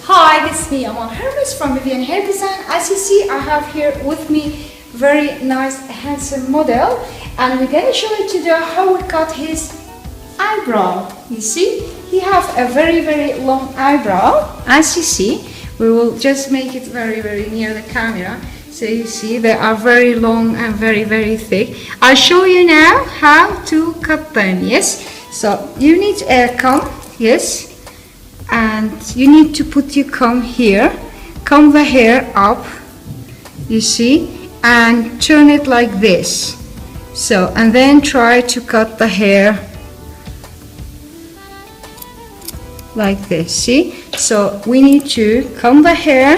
Hi, this is me, Amal Hermuz from Vivian Hair Design. As you see, I have here with me very nice, handsome model, and we're going to show you today how we cut his eyebrow. You see, he have a very long eyebrow. As you see, we will just make it very near the camera. So you see, they are very long and very thick. I'll show you now how to cut them. Yes. So you need a comb. Yes. And you need to put your comb here, comb the hair up, you see, and turn it like this. So, and then try to cut the hair like this, see? So we need to comb the hair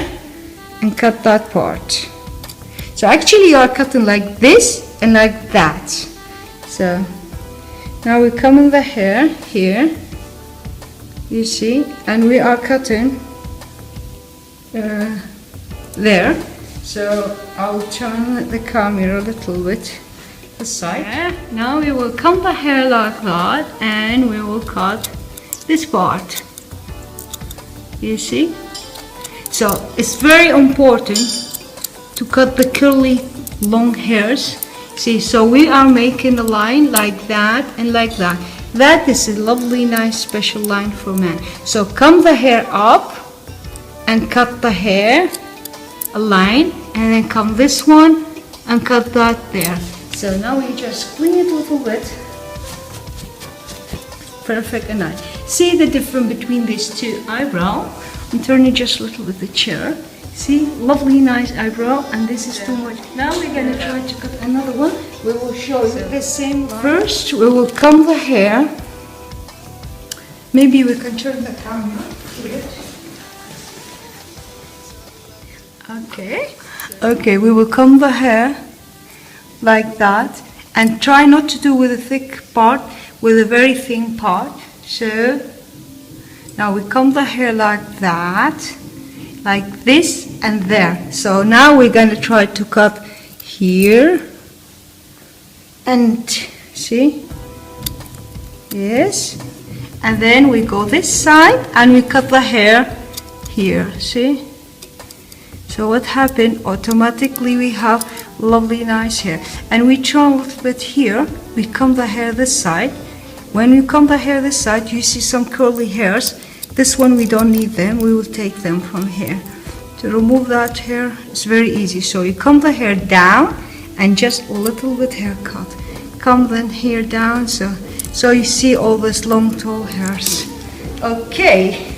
and cut that part. So actually you are cutting like this and like that. So now we're combing the hair here. You see, and we are cutting there. So I'll turn the camera a little bit aside. Now we will comb the hair like that, and we will cut this part. You see, so it's very important to cut the curly long hairs. See, so we are making a line like that and like that. That is a lovely, nice, special line for men. So comb the hair up and cut the hair, a line, and then comb this one and cut that there. So now we just clean it a little bit. Perfect and nice. See the difference between these two eyebrows? I'm turning just a little bit the chair. See, lovely, nice eyebrow, and this is too much. Now we're gonna try to cut another one. We will show you the same. First, we will comb the hair. Maybe we can turn the camera here. Okay, we will comb the hair like that, and try not to do with a thick part, with a very thin part. So now we comb the hair like that, like this and there. So now we're going to try to cut here, and see, yes, and then we go this side and we cut the hair here, see. So what happened, automatically we have lovely nice hair, and we turn a little bit here, we comb the hair this side. When we comb the hair this side, you see some curly hairs. This one we don't need them, we will take them from here. To remove that hair, it's very easy. So you comb the hair down and just a little bit haircut. Comb the hair down, so you see all these long tall hairs. Okay.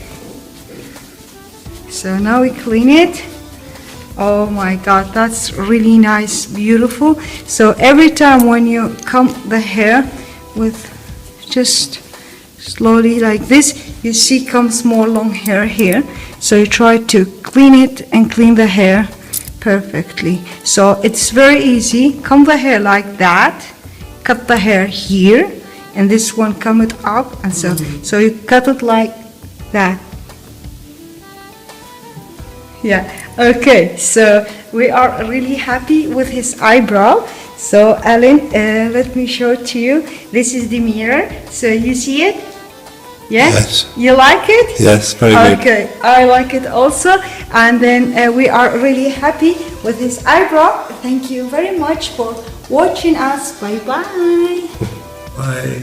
So now we clean it. Oh my God, that's really nice, beautiful. So every time when you comb the hair with just slowly like this, you see comes more long hair here. So you try to clean it and clean the hair perfectly. So it's very easy. Comb the hair like that, cut the hair here, and this one comb it up, and so you cut it like that. Yeah, okay, so we are really happy with his eyebrow. So Alan, let me show it to you. This is the mirror, so you see it? Yes? You like it? Yes, very good. Okay, I like it also. And then we are really happy with his eyebrow. Thank you very much for watching us. Bye bye. Bye.